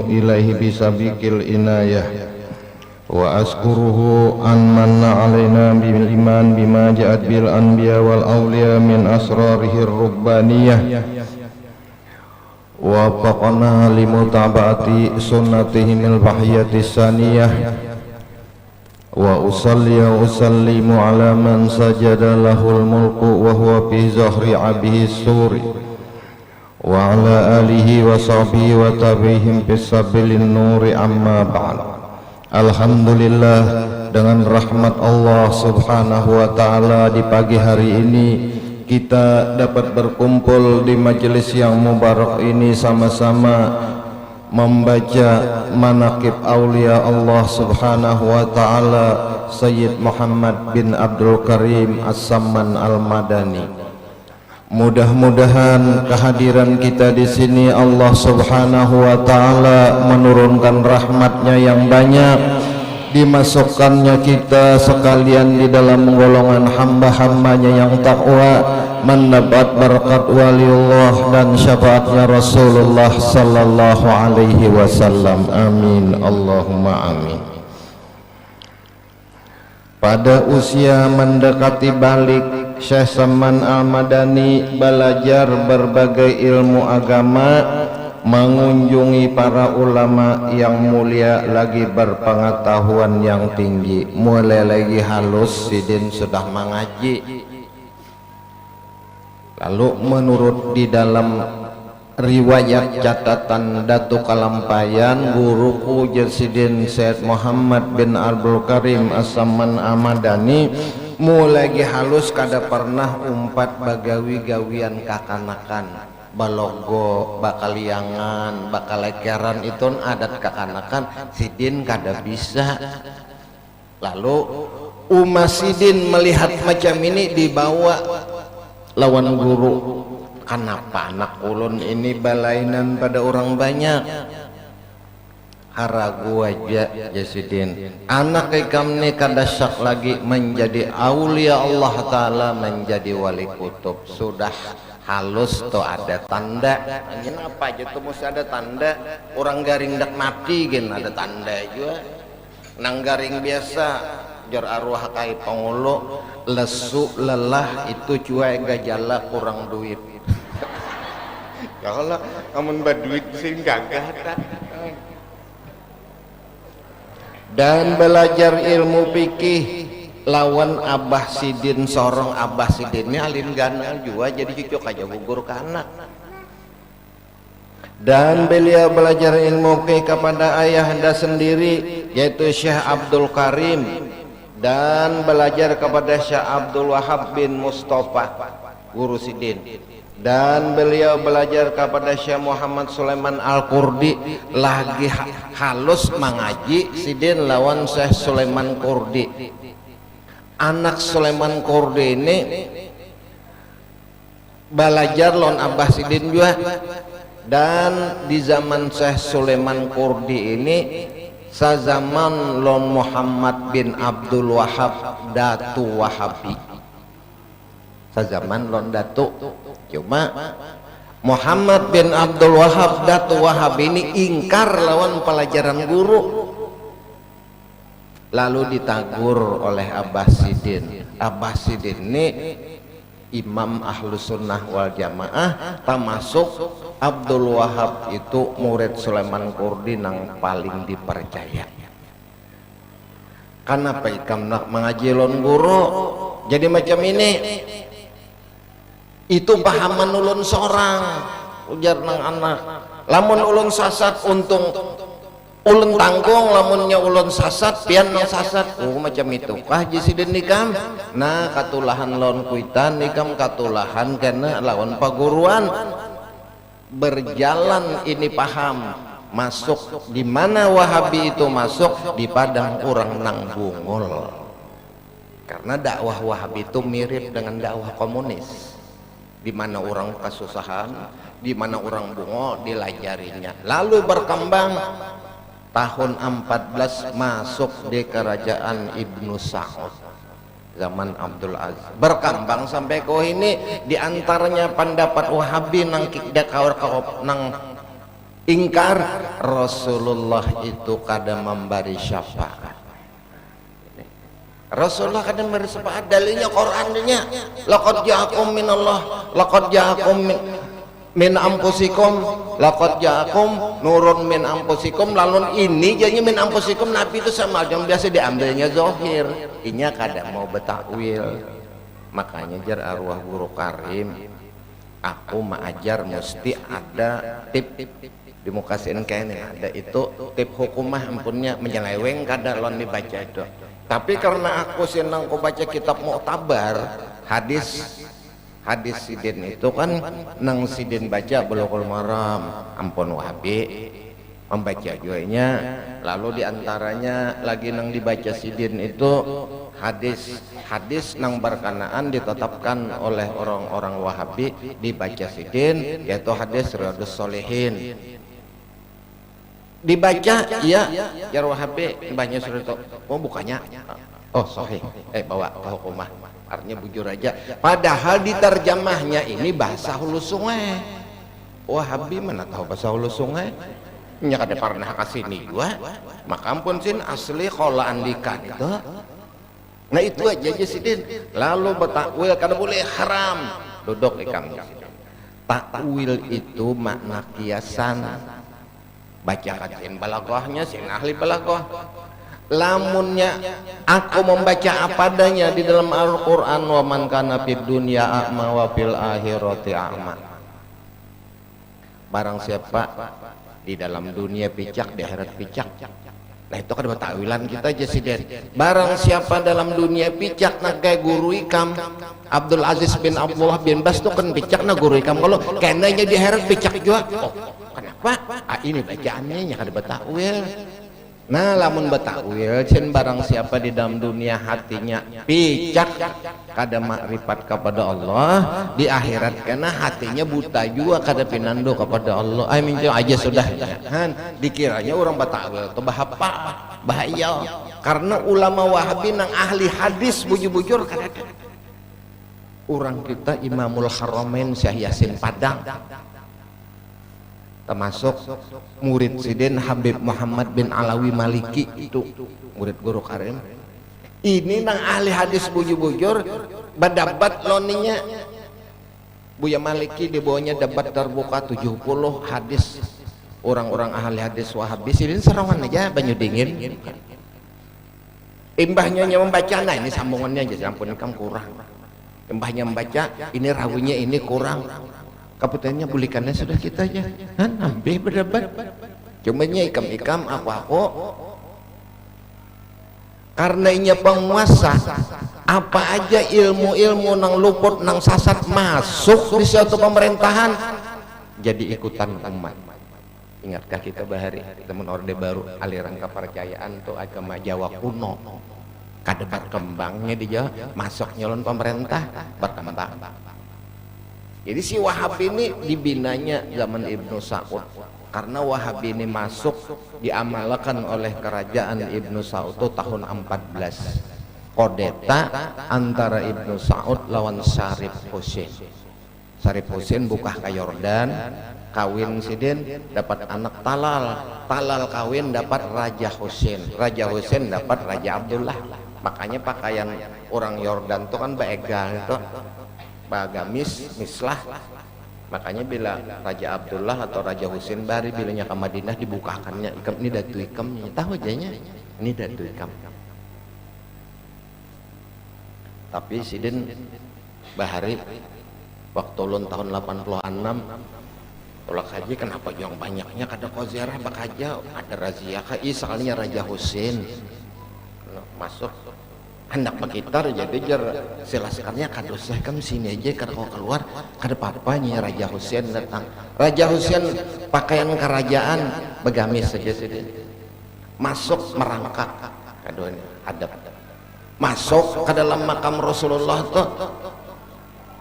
ilaihi bisabiqil inayah wa askuruhu an manna alaina bil iman bima ja'at bil anbiya wal awliya min asrarihir rubbaniyah wa faqana limutaba'ati sunnatihimil bahiyyatis saniyah wa usalli wa usallimu ala man sajada lahul mulku wa huwa fi zahri abihi suri wa ala alihi wa sahbihi wa tabi'ihim bis sabilin nuri amma ba'd. Alhamdulillah, dengan rahmat Allah subhanahu wa ta'ala di pagi hari ini kita dapat berkumpul di majelis yang mubarak ini sama-sama membaca manaqib aulia Allah subhanahu wa ta'ala Sayyid Muhammad bin Abdul Karim As-Samman Al-Madani. Mudah-mudahan kehadiran kita di sini Allah subhanahu wa ta'ala menurunkan rahmatnya yang banyak, dimasukkannya kita sekalian di dalam golongan hamba-hambanya yang takwa, mendapat berkat waliullah dan syafaatnya Rasulullah sallallahu alaihi wasallam. Amin Allahumma amin. Pada usia mendekati balik, Syekh Samman Al-Madani belajar berbagai ilmu agama, mengunjungi para ulama yang mulia lagi berpengetahuan yang tinggi. Mulai lagi halus sidin sudah mengaji. Lalu menurut di dalam riwayat catatan Datuk Kalampayan, guruku Jersidin Syed Muhammad bin Abdul Karim As-Samman Al-Madani mulai halus kada pernah umpat bagawi-gawian kakanakan, balogo, bakaliangan, bakalekeran itu adat kakanakan sidin kada bisa. Lalu Umas sidin melihat macam ini dibawa lawan guru, kenapa anak ulun ini balainan pada orang banyak? Haragu aja Jasidin, anak ikam ni kada syak lagi menjadi aulia Allah Ta'ala, menjadi wali kutub. Sudah halus tuh ada tanda. Angin apa aja tuh mesti ada tanda. Orang garing dak mati gen ada tanda juga. Nang garing biasa jar arwah kai pangulu, lesu lelah itu cuai gajala kurang duit. Ya Allah, amun baduit sing gagah tak. Dan belajar ilmu fikih lawan Abah Sidin, sorong Abah Sidinnya alin ganal juga jadi cucuk aja gugur ke anak. Dan beliau belajar ilmu fikih kepada ayahanda sendiri yaitu Syekh Abdul Karim, dan belajar kepada Syekh Abdul Wahab bin Mustafa guru Sidin, dan beliau belajar kepada Syekh Muhammad Sulaiman Al-Kurdi. Lagi halus mengaji sidin lawan Syekh Sulaiman Kurdi. Anak Sulaiman Kurdi ini belajar lawan Abah Sidin juga. Dan di zaman Syekh Sulaiman Kurdi ini sazaman lawan Muhammad bin Abdul Wahab Datu Wahabi, sazaman lawan Datu. Cuma Muhammad bin Abdul Wahab Datu Wahab ini ingkar lawan pelajaran guru, lalu ditagur oleh Abah Sidin. Abah Sidin ini imam Ahlus Sunnah wal Jamaah, termasuk Abdul Wahab itu murid Sulaiman Kurdi yang paling dipercaya. Kenapa ikam nak mengaji lawan guru jadi macam ini? Itu pahaman ulun seorang, ujar nang anak. Lamun ulun sasat untung ulun tanggung, lamunnya ulun sasat pian nang sasat. Oh macam itu kah Jasidin nikam? Nah katulahan lawan kuitan nikam katulahan karena lawan paguruan. Berjalan ini paham masuk di mana Wahabi itu masuk di padang orang nang bungul, karena dakwah Wahabi itu mirip dengan dakwah komunis. Di mana orang kesusahan, di mana orang bungo dilajarinya. Lalu berkembang tahun 14 masuk di kerajaan Ibnu Sa'ud zaman Abdul Aziz. Berkembang sampai ke ini, diantaranya pendapat Wahabi nang kikdak kawar nang ingkar Rasulullah itu kada memberi syafaat. Rasulullah kada memberi syafaat, dalilnya Qur'annya laqad ja'akum minallah laqad ja'akum min anfusikum laqad ja'akum nurun min anfusikum, lalu ini jadinya min anfusikum, nabi itu sama yang biasa diambilnya zahir, inya kada mau betakwil. Makanya jar arwah guru karim, aku mengajar mesti ada tip di muka sini kayaknya ada itu tip hukumah ampunnya menyeleweng kada lon dibaca itu. Tapi karena aku senang ku baca kitab Mu'tabar, hadis sidin itu kan nang sidin baca Bulughul Maram ampun Wahabi membaca juanya, lalu diantaranya lagi nang dibaca sidin itu hadis nang berkenaan ditetapkan oleh orang-orang Wahabi dibaca sidin, yaitu hadis Riyadhus Shalihin dibaca ya Wahabi banyak surat bukannya sahih bawa ke hukumah, artinya bujur aja, padahal diterjemahnya ini bahasa hulu sungai. Wahabi mana tahu bahasa hulu sungai, nya kada pernah kasini gua, maka ampun sin asli qola andikan itu. Nah itu aja sidin. Lalu betakwil kada boleh, haram. Duduk ikam. Takwil itu makna kiasan. Baca kajian balaghahnya sin ahli balaghah. Lamunnya aku membaca apa adanya di dalam Al-Qur'an, wa man kana fid dunya a'ma wa fil akhirati a'ma. Barang siapa di dalam dunia picak, di akhirat picak. Nah itu kan takwilan kita aja sih Den. Barang siapa dalam dunia picak, nah kayak guru ikam Abdul Aziz bin Abdullah bin Bas tuh kan picak nah guru ikam, kalau kayaknya di akhirat picak juga. Kenapa? Ini bacaannya kada betakwil. Nah lamun betakwil cen barang siapa di dalam dunia hatinya picak kada makrifat kepada Allah, di akhirat karena hatinya buta juga kada pinando kepada Allah. Minjau aja sudah kan dikiranya orang betakwil itu bahaya, karena ulama Wahabi nang ahli hadis bujur-bujur kada orang kita Imamul Haramain Syekh Yasin Padang termasuk murid sidin Habib Muhammad bin Alawi Maliki, itu murid guru karim. Ini nang ahli hadis bujur-bujur berdebat loninya Buya Maliki, di bawahnya debat terbuka 70 hadis orang-orang ahli hadis Wahabi. Sidin serawan aja banyu dingin. Imbahnya membaca, nah ini sambungannya aja, ampun kamu kurang. Imbahnya membaca, ini rawinya ini kurang. Kaputennya bulikannya sudah kita aja nambe berdebat, cumanya ikam aku karena inya penguasa apa aja ilmu-ilmu nang luput nang sasat masuk di suatu pemerintahan jadi ikutan umat. Ingatkah kita bahari teman orde baru aliran kepercayaan tuh agama Jawa kuno kada berkembangnya di Jawa, masuk nyalon pemerintah berkembang. Jadi si Wahabi ini dibinanya zaman Ibnu Saud, karena Wahabi ini masuk diamalkan oleh kerajaan Ibnu Saud itu tahun 14 kodeta antara Ibnu Saud lawan Syarif Husain. Syarif Husain buka ke Yordan, kawin sidin dapat anak talal kawin dapat Raja Husain dapat Raja Abdullah. Makanya pakaian orang Yordan itu kan baegal itu bagamis mislah, makanya bila Raja Abdullah atau Raja Husain bari bilanya ke Madinah dibukakannya ikam ini datu ikam tahu ajanya ini datu ikam. Tapi sidin bahari waktu ulun tahun 86 tolak haji, kenapa yang banyaknya kada ko ziarah bakaja ada razia kai soalnya Raja Husain masuk hendak begitar jadi jar silaskarnya kadoseh kam sini aja kada kau keluar kada apa-apanya. Raja Husain datang, Raja Husain pakaian kerajaan begamis saja sini masuk merangkak kadonya adab masuk ke dalam makam Rasulullah tuh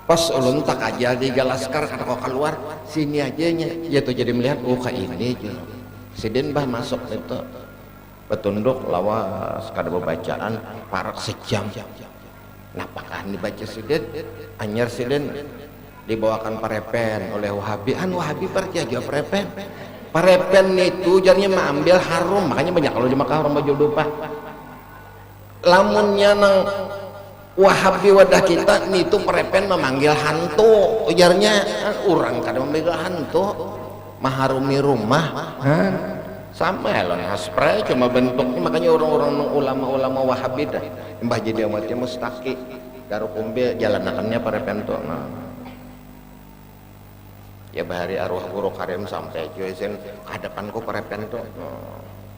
pas ulun tak aja di galaskar kada kau keluar sini aja nya ya tuh jadi melihat ka ini aja sidin bah masuk itu betunduk lawas kada bacaan parak sejam. Nah pakahan dibaca sidin anyar sidin dibawakan parepen oleh Wahabi, Wahabi perjaga parepen parepen itu jadinya mengambil harum, makanya banyak kalau di Makkah orang baju dupa lamunnya nang Wahabi wadah kita itu parepen memanggil hantu ujarnya orang kadang memanggil hantu maharumi rumah sama ya loh spray cuma bentuknya makanya orang-orang ulama-ulama Wahabi dah mbah jadi umatnya mustaki garuk umbe jalanakannya parepen tuh nah ya bahari arwah guru karim sampai jualan hadapanku parepen tuh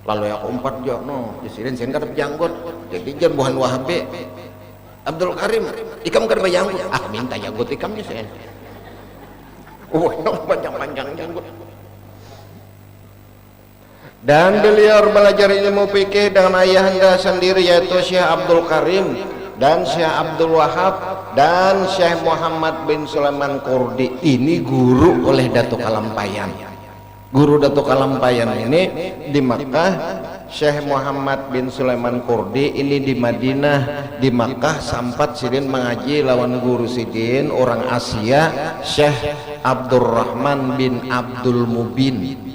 lalu aku umpat jo no jisirin sen kadep janggut jadi jambuhan Wahabi Abdul Karim ikam kadep janggut minta janggut ikamnya sen panjang-panjang janggut. Dan beliau belajar ilmu fikih dengan ayahanda sendiri yaitu Syekh Abdul Karim dan Syekh Abdul Wahab dan Syekh Muhammad bin Sulaiman Kurdi. Ini guru oleh Datuk Kalampayan. Guru Datuk Kalampayan ini di Makkah, Syekh Muhammad bin Sulaiman Kurdi ini di Madinah, di Makkah sampat sidin mengaji lawan guru sidin orang Asia Syekh Abdurrahman bin Abdul Mubin.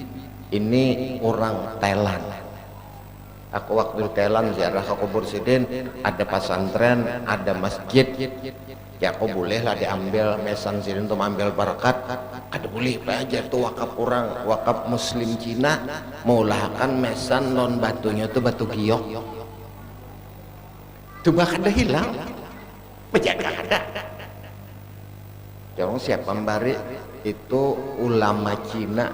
Ini orang Thailand. Aku waktu di Thailand ziarah ke kubur sidin, ada pesantren, ada masjid. Ya aku boleh lah diambil mesan sidin untuk ambil barakat. Ada boleh aja tuh wakaf orang, wakaf Muslim Cina meulahkan mesan non batunya tuh batu giok. Coba kada hilang, penjaga ada. Jangan siapa membari itu ulama Cina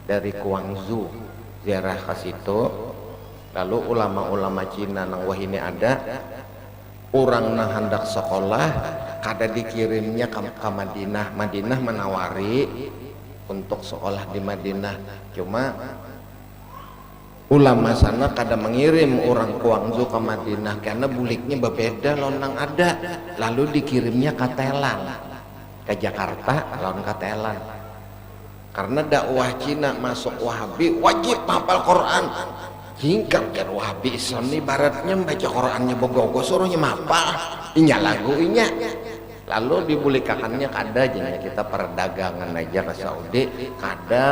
dari Guangzhou ziarah ke situ. Lalu ulama-ulama Cina nang wah ini ada orang nang hendak sekolah kada dikirimnya ke Madinah. Madinah menawari untuk sekolah di Madinah, cuma ulama sana kada mengirim orang Guangzhou ke Madinah karena buliknya berbeda lonang ada. Lalu dikirimnya ke Thailand, ke Jakarta lawan ke Thailand. Karena dakwah Cina masuk Wahabi wajib hafal Quran. Hingga kan Wahabi Islam ini baratnya baca Qurannya bogogo suruhnya hafal inya lagu inya. Lalu dibulikakannya kada aja kita perdagangan aja ke Saudi kada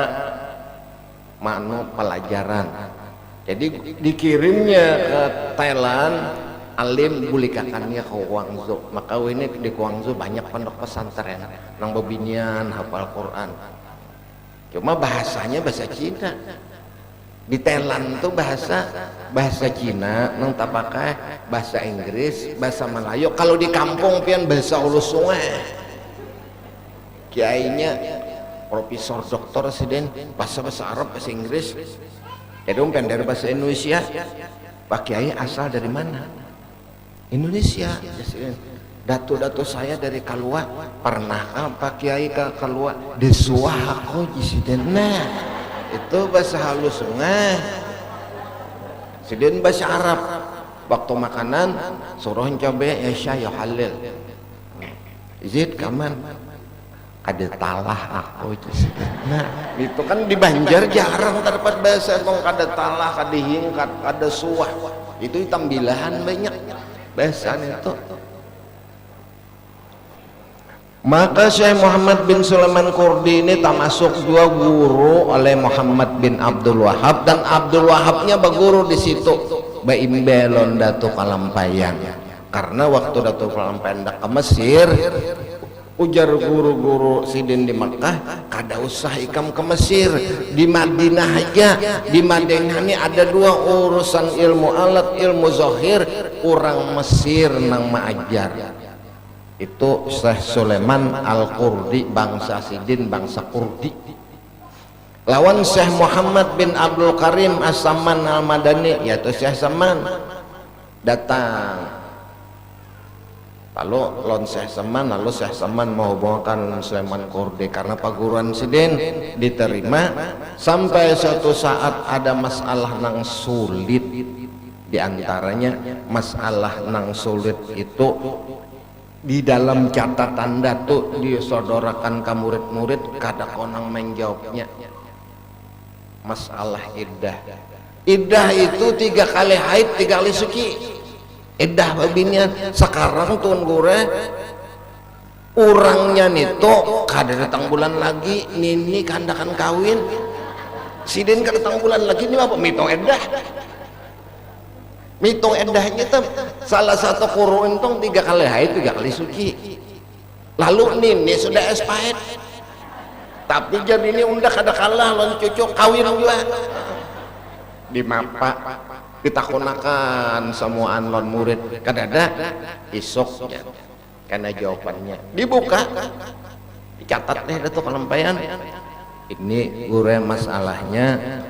manu pelajaran. Jadi dikirimnya ke Thailand alim bulikakannya ke Guangzhou. Maka ini di Guangzhou banyak pondok pesantren nang bebinian hafal Quran. Cuma bahasanya bahasa Cina. Di Thailand tuh bahasa Cina nang tak pakai bahasa Inggris, bahasa Melayu. Kalau di kampung pian bahasa Ulu Sungai. Kiainya profesor doktor sidin bahasa Arab, bahasa Inggris. Jadi umpen dari bahasa Indonesia. Pak Kiai asal dari mana? Indonesia. Datu-datu saya dari Kalua. Pernah Pak Kiai ke Kalua? Desuah aku jisiden. Nah, itu bahasa halus sungai. Sidin bahasa Arab. Waktu makanan suruh cabai ya syah ya halil. Izin kaman. Kada talah aku jisiden. Nah, itu kan di Banjar jarang terdapat bahasa kong kada talah, kada hingkat, kada suah. Itu tambilahan banyak bahasa itu. Maka Syekh Muhammad bin Sulaiman Kurdi ini termasuk dua guru oleh Muhammad bin Abdul Wahab, dan Abdul Wahabnya berguru di situ baimbelon Datuk Kalampayan. Karena waktu Datuk Kalampayan ke Mesir, ujar guru-guru sidin di Makkah, kada usah ikam ke Mesir, di Madinah aja. Di Madinah ini ada dua urusan ilmu alat, ilmu zahir, orang Mesir nang maajar. Itu Syekh Sulaiman Al-Kurdi, bangsa sidin, bangsa Kurdi. Lawan Syekh Muhammad bin Abdul Karim As-Saman Al-Madani, yaitu Syekh Saman datang. Lalu lawan Syekh Saman, lalu Syekh Saman menghubungkan Sulaiman Kurdi karena perguruan sidin diterima. Sampai suatu saat ada masalah nang sulit, di antaranya masalah nang sulit itu di dalam catatan Datuk disodorakan ke murid-murid, kada konang menjawabnya. Masalah iddah. Iddah itu 3 kali haid 3 kali suci. Iddah babinnya sekarang tuan gure orangnya nito kada datang bulan lagi nini kandakan kawin siden ka datang bulan lagi ini apa mito edah. Mito edahnya tuh salah satu quru entong 3 kali haid 3 kali suci. Lalu ini sudah expired. Tapi jadi ini undak ada kalah lawan cucu kawin juga. Di mapa ditakonakan semuaan lon murid kadada isok ya. Karena jawabannya dibuka dicatat deh itu kelampaian. Ini guru masalahnya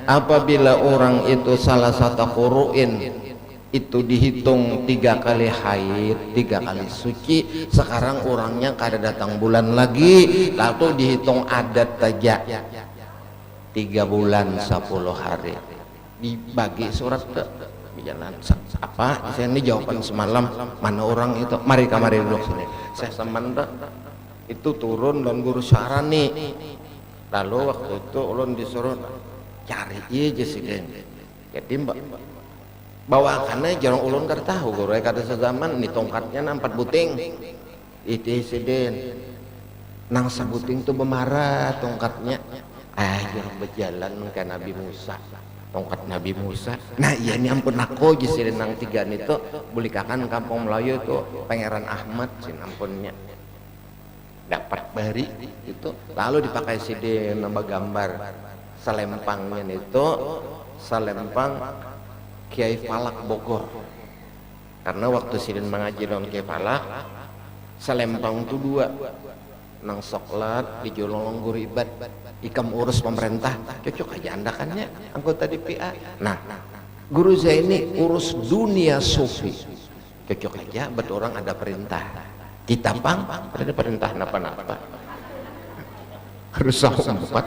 apabila orang itu salah satu quruin itu dihitung 3 kali haid 3 kali suci, sekarang orangnya kada datang bulan lagi lalu dihitung adat saja 3 bulan 10 hari dibagi surat ke jalan apa saya ini jawaban semalam mana orang itu mari kamari duduk sini saya semanda itu turun dan guru sarani lalu waktu itu ulun disuruh cari aja sih jadi bawakannya jarang ulun kada tahu guru kada sezaman ini tongkatnya 4 buting itu siden nang sabuting tuh bemarah tongkatnya jarang berjalan ke Nabi Musa tongkat Nabi Musa nah iya ini ampun aku jisirin nang 3 itu bulikakan kampung Melayu itu Pangeran Ahmad sin ampunnya dapat bari itu lalu dipakai siden nambah gambar selempangnya itu selempang Kiai Falak Bogor karena waktu sidin mengaji lawan Kiai Falak selempang itu 2 nang soklat di jolong guru ibad ikam urus pemerintah cocok aja andakannya anggota DPA nah guru Zaini urus dunia sufi cocok aja bet orang ada perintah kita pang ada perintah napa-napa harus empat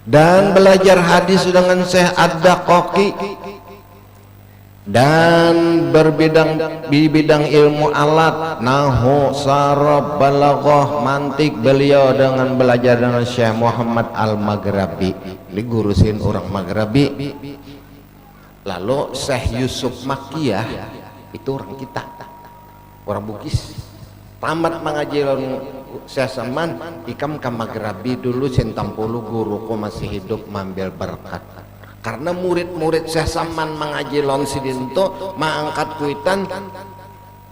dan belajar hadis dengan Syekh Ad-Daqaqi dan di bidang ilmu alat nahwu saraf balaghah mantik beliau dengan belajar dengan Syekh Muhammad Al-Maghrabi digurusin orang Maghrabi lalu Syekh Yusuf Makiyah itu orang kita orang Bugis tamat mengaji saya saman ikam ke Maghrabi dulu cintampulu guruku masih hidup mambil berkat karena murid-murid saya saman mengaji lon sidin itu mengangkat kuitan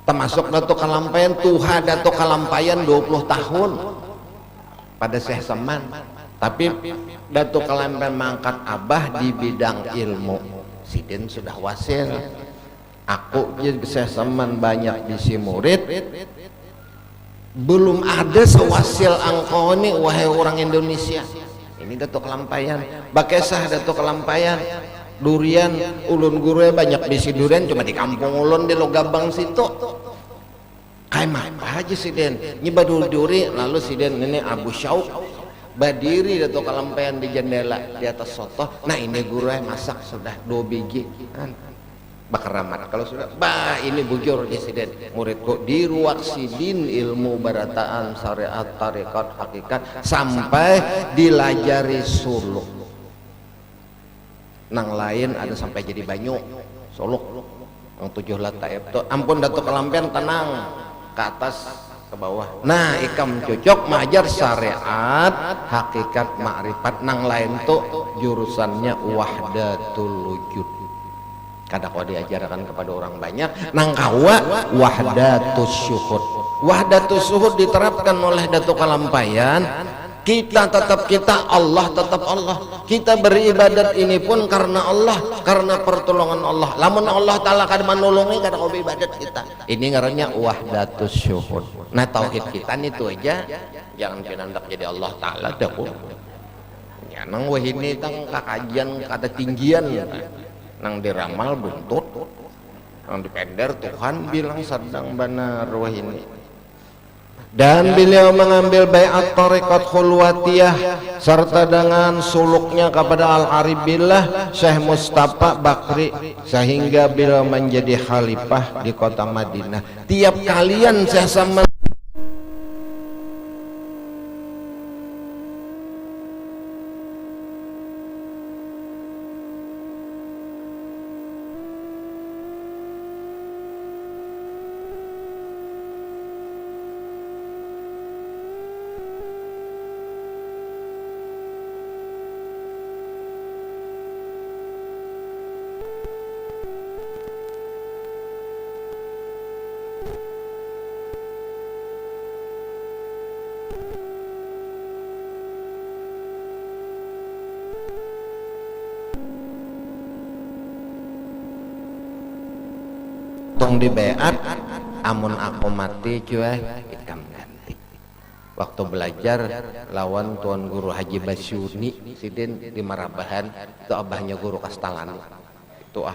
termasuk Datuk Kalampayan Tuhan Datuk Kalampayan 20 tahun pada saya saman tapi Datuk Kalampayan mengangkat abah di bidang ilmu sidin sudah wasil aku jadi saya saman banyak bisi murid belum ada sewasil angkau ini wahai orang Indonesia ini Datuk Kalampayan bakesah Datuk Kalampayan durian ulun guru banyak bisi durian cuma di kampung ulun di Logabang situ kayak apa aja sih den nyibadul duri lalu si den ini Abu Syauk berdiri Datuk Kalampayan di jendela di atas soto nah ini guru masak sudah 2 biji kan bakaramat kalau sudah ini bujur disiden muridku di ruak sidin ilmu barataan syariat tarekat hakikat sampai dilajari suluk nang lain ada sampai jadi banyu suluk yang 7 lataib tuh ampun Datuk Kalampayan tenang ke atas ke bawah nah ikam cocok mengajar syariat hakikat makrifat nang lain tuh jurusannya wahdatul wujud kada kau diajarkan kepada orang banyak nang kawa wahdatus syuhud wahdatus syuhud diterapkan oleh Datuk Kalampayan kita tetap kita Allah tetap Allah kita beribadat ini pun karena Allah karena pertolongan Allah lamun Allah Ta'ala kada menolongi kada kau beribadat kita ini ngarannya wahdatus syuhud nah tauhid kita itu aja jangan pinandak jadi Allah Ta'ala dah ya nang wahini tang kakajian kata tinggian nang diramal buntut nang dipender Tuhan bilang sedang benar wah ini dan beliau mengambil baiat tarekat khulwatiyah serta dengan suluknya kepada Al-Aribillah Syekh Mustafa Bakri sehingga beliau menjadi khalifah di kota Madinah tiap kalian saya sama tong di beat amun aku mati cuy ikam ganti. Waktu belajar lawan tuan guru Haji Basyuni sidin di Marabahan, itu abahnya guru Kastalani, itu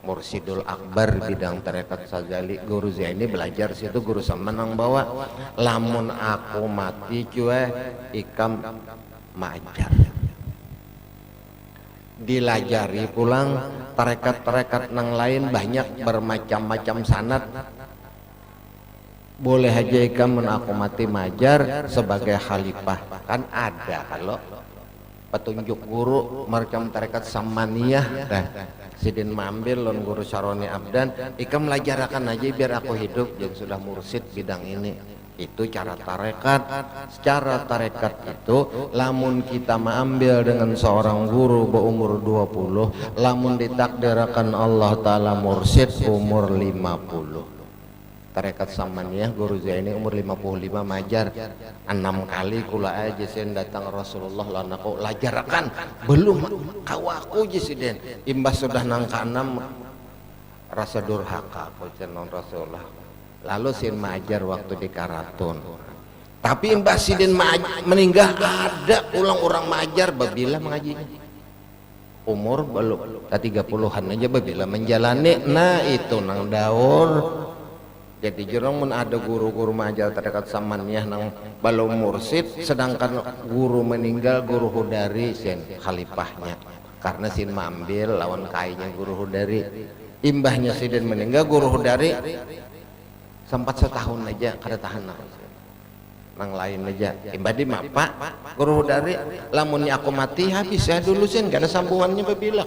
Mursidul Akbar bidang tarekat Sazali. Guru Zaini belajar situ, guru Samanang bawa lamun aku mati cuy ikam majar. Dilajari pulang tarekat-tarekat nang lain banyak bermacam-macam sanad. Boleh aja ikam mun aku mati majar sebagai khalifah, kan ada kalau petunjuk guru macam tarekat Samaniyah dah sidin mambil lon guru Syaroni Abdan ikam melajarakan aja biar aku hidup yang sudah mursid bidang ini. Itu cara tarekat. Secara tarekat itu lamun kita mengambil dengan seorang guru berumur 20, lamun ditakdirkan Allah Ta'ala mursid umur 50. Tarekat Samaniyah guru Zaini umur 55 majar 6 kali kula aja sen datang Rasulullah lan aku lajarakan belum kawaku jesiden imbas sudah nangka 6 rasa durhaka aku non Rasulullah. Lalu sin majar waktu di Karatun. Tapi imbas sidin meninggal ada ulang orang majar babila mengajinya. Umur belum 30-an aja babila menjalani. Nah itu nang daur. Jadi jurang mun ada guru-guru majar terdekat Samaniyah nang belum mursid, sedangkan guru meninggal guru Hudari sin khalifahnya. Karena sin mambil lawan kainya guru Hudari. Imbahnya sidin meninggal guru Hudari sempat setahun aja kada tahan nang lain aja imbadi mapa guru dari lamunnya aku mati habis ya dulu sih gak ada sambungannya babila.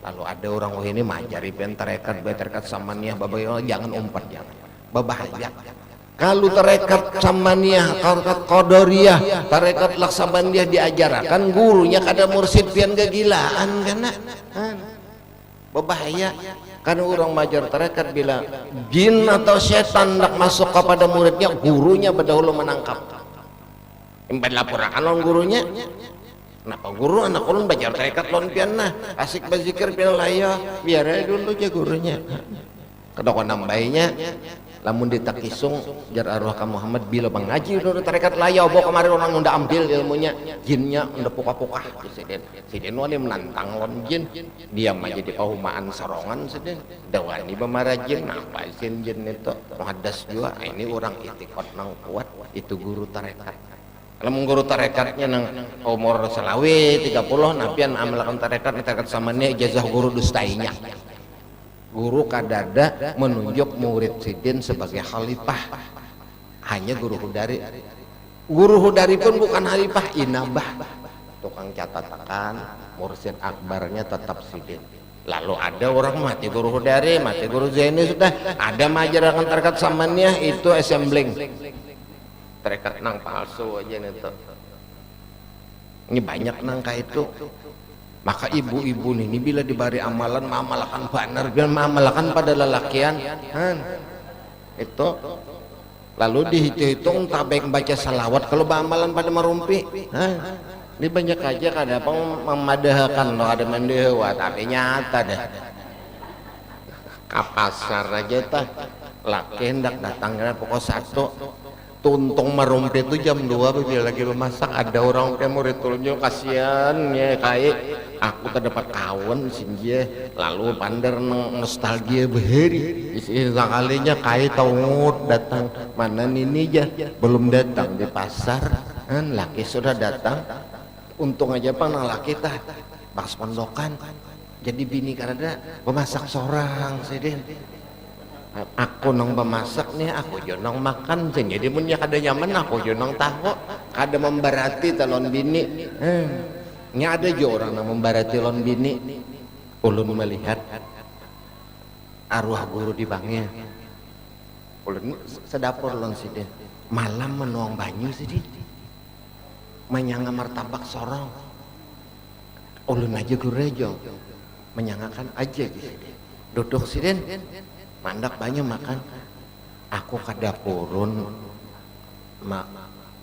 Lalu ada orang ini majari tarekat Samaniyah babayo jangan umpat jangan babahaya. Kalau tarekat Samaniyah tarekat Qadariyah tarekat Laksabandiyah diajarkan gurunya kada mursid pian kegilaan karena babahaya. Karena orang majar tarekat bilang jin atau setan nak masuk kepada muridnya, gurunya berdahulu menangkap. Impan laporan on gurunya. Kenapa guru anak ulun bajar tarekat lon pian nah asik berzikir pian laya biar aja dulu aja gurunya. Kedokon nambainya lamun ditakisung jar arwah ka Muhammad bila mengaji dulu tarekat laya bawa kemarin orang udah ambil ilmunya jinnya udah puka-puka sidin wani menantang lon jin diam aja di pahumaan sarongan sidin dawani bamara jin apa jin itu muhaddas juga ini orang itikot nang kuat itu guru tarekat. Kalau guru tarekatnya nang umur selawi 30 napian amalakan tarekat Samaniyah ijazah guru dustainya. Guru kadada menunjuk murid sidin sebagai khalifah hanya guru Hudari. Guru Hudari pun bukan khalifah, inabah tukang catatan, mursid akbarnya tetap sidin. Lalu ada orang mati guru Hudari, mati guru Zaini sudah ada majarakan tarekat Samaniyah itu assembling tarekat nang palsu aja itu. Ini banyak nangka itu. Maka ibu-ibu ini bila diberi amalan mamalakan banar dan mamalakan pada lelakian itu lalu dihitung tabek baca salawat kalau amalan pada merumpi ini banyak aja kada apa memadahkan lo ada mendewa tapi nyata dah kapasar aja tah laki hendak datang pokok satu tuntung merumpi itu jam 2 bila lagi memasak ada orang kayak murid tulunjuk kasihan ya kayak aku terdapat kawan sinja lalu pandar nostalgia beheri isi kalinya kayak tahu datang mana ini aja belum datang di pasar kan laki sudah datang untung aja pang laki tah pas pondokan jadi bini karena memasak seorang sidin aku nang pemasak nih aku jonong makan jadi punya kada nyaman aku jonong tahu kada membarati talon bini ini ada juga orang yang membarati lon bini ulun melihat arwah guru di bangnya ulun sedapur lon sidin malam menuang banyu sidin menyangga martabak sorong ulun aja guru aja menyangakan aja sidin duduk sidin mandak banyak makan aku kadapurun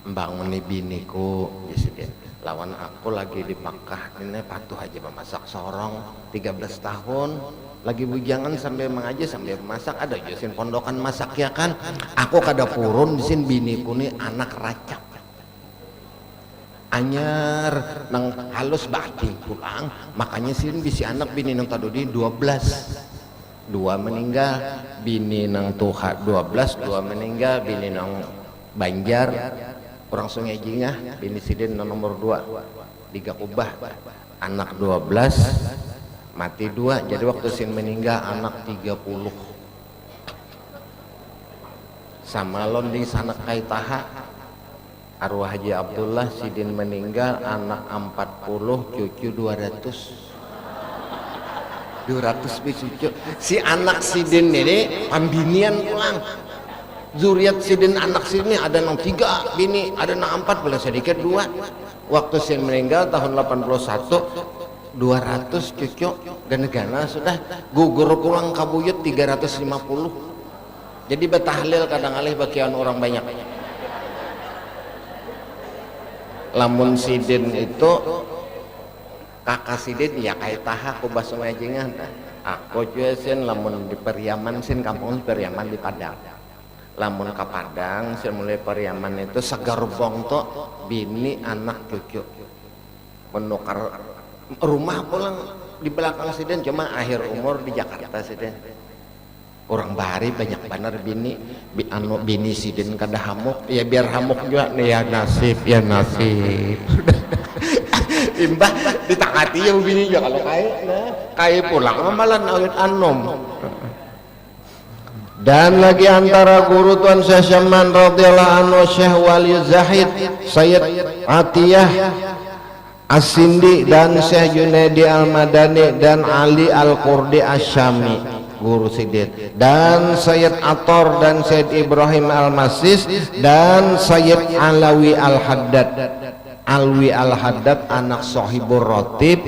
mbang meni biniku disini lawan aku lagi di Makkah ini patuh aja memasak sorong 13 tahun lagi bujangan sambil mengaji sambil masak ada jusin pondokan masak ya kan aku kada purun disin biniku nih anak racap anyar nang halus bating pulang makanya sin bisi anak bini nang tadudi 12 dua meninggal bini nang tuha 12 dua meninggal bini nang Banjar orang Sungai Jingah bini sidin nomor 2 di Gakubah anak 12 mati 2 jadi waktu sin meninggal anak 30 sama londing sanak kai taha arwah Haji Abdullah sidin meninggal anak 40 cucu 200 cucu si anak sidin ini pambinian pulang zuriat sidin anak sini ada nang 3 bini ada nang 4 boleh sedikit 2 waktu sin meninggal tahun 81 200 cucu gana-gana sudah gugur pulang kabuyut 350 jadi betahlil kadang alih bagian orang banyak lamun sidin itu kakak sidin ya kayak taha aku bahasa majingan aku juga sin lamun di Periaman sin kampung Periaman di Padang lamun ke Padang sin mulai Periaman itu segerbong tuh bini anak cucu menukar rumah pulang di belakang sidin cuma akhir umur di Jakarta sidin orang bahari banyak benar bini bini sidin kada hamuk ya biar hamuk juga nih ya nasib imbah ditangati ya bini juga kalau kaya pulang malah awet anom dan lagi antara guru Tuan Syekh Syaman radhiyallahu anhu Syekh Wali Zahid Sayyid Atiyah As-Sindi dan Syekh Junaidi Al-Madani dan Ali Al-Qurdi Asyami guru sidin dan Sayyid Ator dan Sayyid Ibrahim Al-Masis dan Sayyid Alawi Al-Haddad anak Sohibur Rotib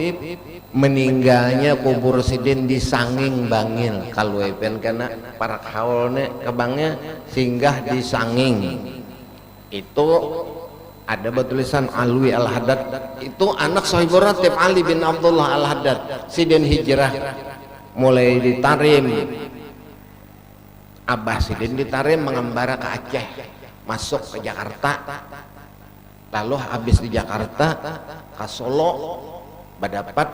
meninggalnya kubur sidin di Sanging Bangil kalau epen karena para kaulnya kebangnya singgah di Sanging itu ada tulisan Alwi Al-Haddad itu anak Sohibur Rotib Ali bin Abdullah Al-Haddad sidin hijrah mulai di Tarim Abah sidin di Tarim mengembara ke Aceh masuk ke Jakarta lalu habis di Jakarta ke Solo badapat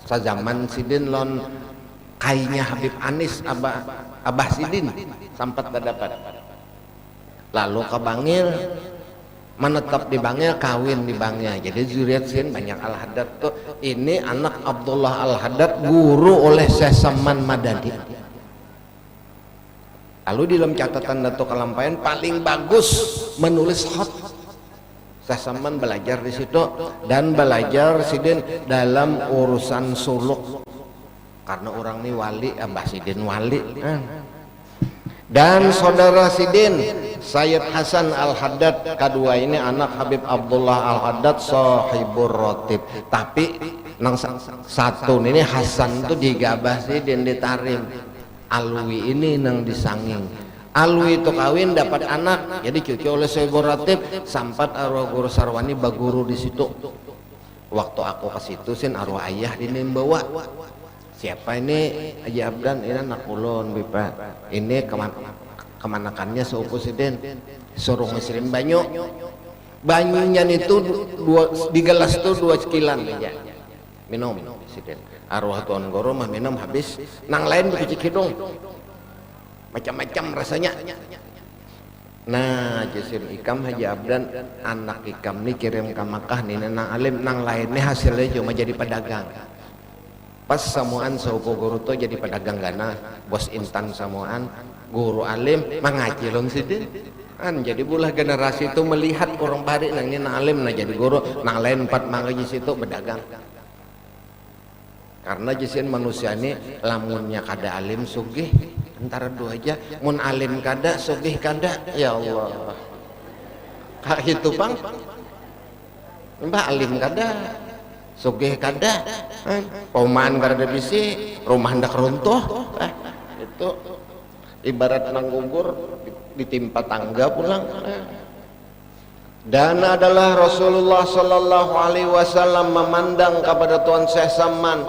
sezaman sidin lon kainya Habib Anis Abah sidin sampai badapat lalu ke Bangil menetap di Bangil kawin di Bangil jadi zuriat sin banyak Al-Haddad tuh ini anak Abdullah Al-Haddad guru oleh Syekh Saman Madani lalu di dalam catatan Datuk Kalampayan paling bagus menulis khot Syekh Saman belajar di situ dan belajar sidin dalam urusan suluk karena orang ini wali Mbah Sidin wali dan saudara sidin Sayyid Hasan Al-Haddad kedua ini anak Habib Abdullah Al-Haddad Sohibur Rotib tapi nang satu ini Hasan itu digabah sidin di Tarim Alwi ini nang di Sanging Alwi itu kawin dapat anak jadi cucu oleh Sohibur Rotib sampat arwah guru Sarwani baguru di situ waktu aku ke situ sin arwah ayah dimbawa siapa ini Haji Abdan ini anak ulun bipa ini kemanakannya sepupu sidin suruh ngisirin banyunya itu di gelas tuh 2 sekilan aja minum sidin arwah tuan guru mah minum habis nang lain dikucik hidung macam-macam rasanya nah Jasim Ikam Haji Abdan anak Ikam nih kirim ke Makkah nih nang alim nang lainnya hasilnya cuma jadi pedagang pas samuan sepupu guru tuh jadi pedagang gana bos instan samuan guru alim mengaji long sidin jadi bulah generasi itu melihat orang bari nang ini nang alim nah jadi guru nang lain 4 mengaji situ pedagang karena jisin manusia ini lamunnya kada alim sugih antara dua aja mun alim kada sugih kada ya Allah kak itu bang mbak alim kada sugih kada poman kada bisi rumah hendak runtuh itu ibarat nang gugur ditimpa tangga pulang Dan adalah Rasulullah sallallahu alaihi wasallam memandang kepada Tuan Syekh Saman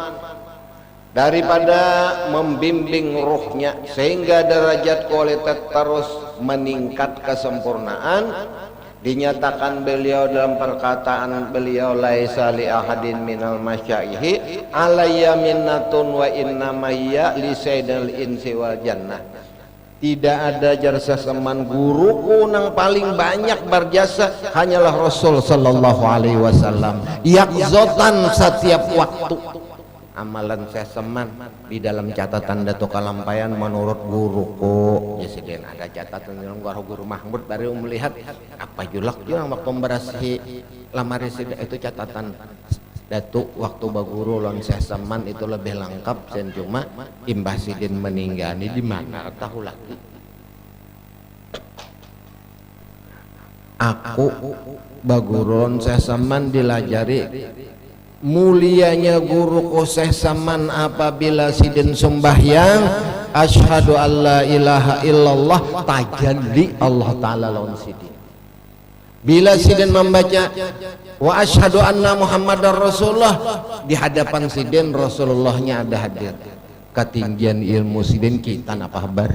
daripada membimbing ruhnya sehingga derajat kualitas terus meningkat kesempurnaan. Dinyatakan beliau dalam perkataan beliau, laisa li ahadin minal masyaihi alayya minnatun wa innamayya li sayyidil insi wal jannah. Tidak ada jasa seman guruku nang paling banyak berjasa hanyalah Rasul sallallahu alaihi wasallam. Yakzotan setiap waktu. Amalan saya seman di dalam catatan Datuk Kalampayan menurut guruku. Ya sedang ada catatan dalam guru Mahmud baru melihat apa julak yang waktu berasi lamar itu catatan Datuk waktu baguru lawan Syekh Saman itu lebih lengkap dan cuma Imbah Sidin meninggal ini di mana tahu lagi. Aku baguru lawan Syekh Saman dilajari mulianya guruku Syekh Saman apabila Sidin sembahyang asyhadu alla ilaha illallah tajalli Allah taala lawan Sidin. Bila Sidin membaca wa asyhadu anna Muhammadar Rasulullah di hadapan Sidin Rasulullahnya ada hadir. Ketinggian ilmu Sidin kita apa kabar?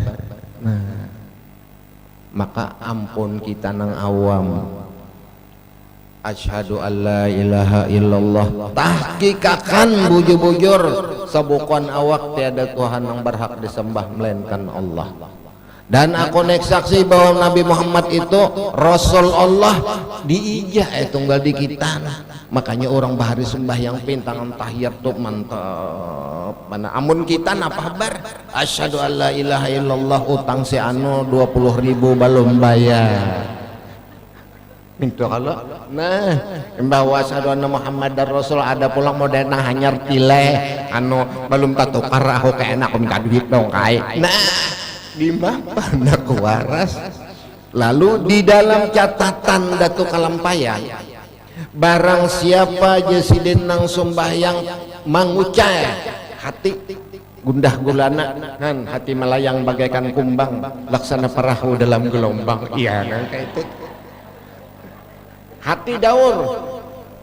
Nah, maka ampun kita nang awam. Asyhadu alla ilaha illallah tahqiqakan bujur-bujur sabukan awak tiada Tuhan yang berhak disembah melainkan Allah. Dan aku nek saksi bahwa Nabi Muhammad itu Rasul Allah diijah tunggal di kita. Makanya orang bahari sembahyang pintangan tahiyat tuh mantap. Mana amun kita napa kabar? Asyhadu alla ilaha illallah utang si anu 20.000 belum bayar. Minta kalau nah bahwa asyhadu anna Muhammadar Rasul ada pulang modern hanyar tile anu belum tatukar aku keenak minta duit dong kai. Nah di mana waras. Lalu di dalam catatan Datuk Kalampayan barang siapa Sidin nang sembahyang mangucai hati gundah gulana kan hati melayang bagaikan kumbang laksana perahu dalam gelombang. Iya kan kayak itu hati daur.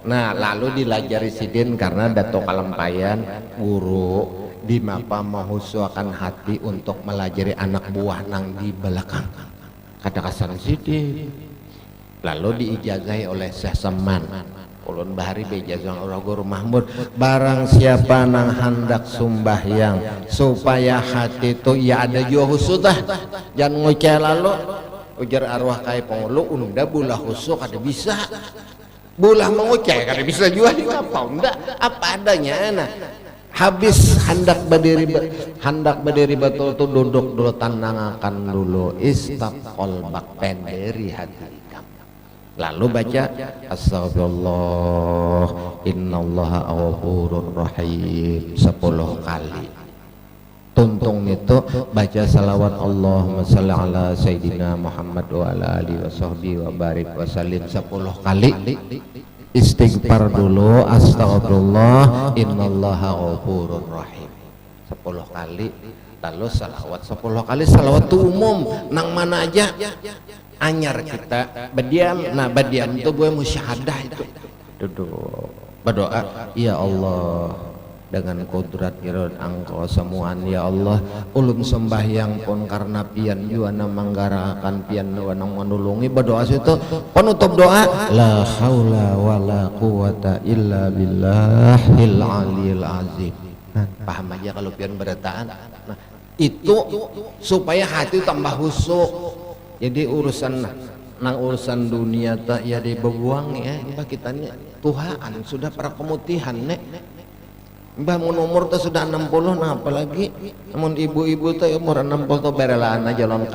Nah lalu dilajari Sidin karena Datuk Kalampayan guru di mapa menghusuakan hati untuk melajari anak buah nang di belakang kata kasar Sidin. Lalu diijazahi oleh Syekh Saman ulun bahari beijazah orang guru Mahmud barang siapa nang hendak sembahyang supaya hati itu ya ada jua husudah jangan ngoceh lalu ujar arwah kai pengulu unda bulah husuk ada bisa bulah mengoceh kada bisa juga di apa unda apa adanya nah. Habis hendak berdiri betul tuh duduk dulu tenangkan dulu istaqolbak penderi hati kamu. Lalu baca astagfirullah innallaha ghafurur rahim 10 kali. Tuntung itu baca salawat Allahumma shalli ala sayyidina Muhammad wa ala alihi wa sahbihi wa barik wa sallim 10 kali. Istighfar dulu astagfirullah innallaha ghafurur rahim 10 kali. Lalu salawat 10 kali. Salawat itu umum nang mana aja anyar kita berdiam. Nah berdiam itu gue musyahadah itu duduk berdoa ya Allah dengan kodrat irad engkau semuaan ya Allah ulun sembahyang pun karena pian juana manggarakan pian wanang menulungi berdoa situ penutup doa la haula wala quwata illa billahil aliyil azim. Nah, paham aja kalau pian berataan. Nah, itu supaya hati tambah husuk. Jadi urusan urusan dunia tak ya dibebuang ya mbak kita nih Tuhan sudah para kemutihan nek mbah mun umur tuh sudah 60 nah apalagi namun ibu-ibu tuh umur 60 tuh berelaan aja jalan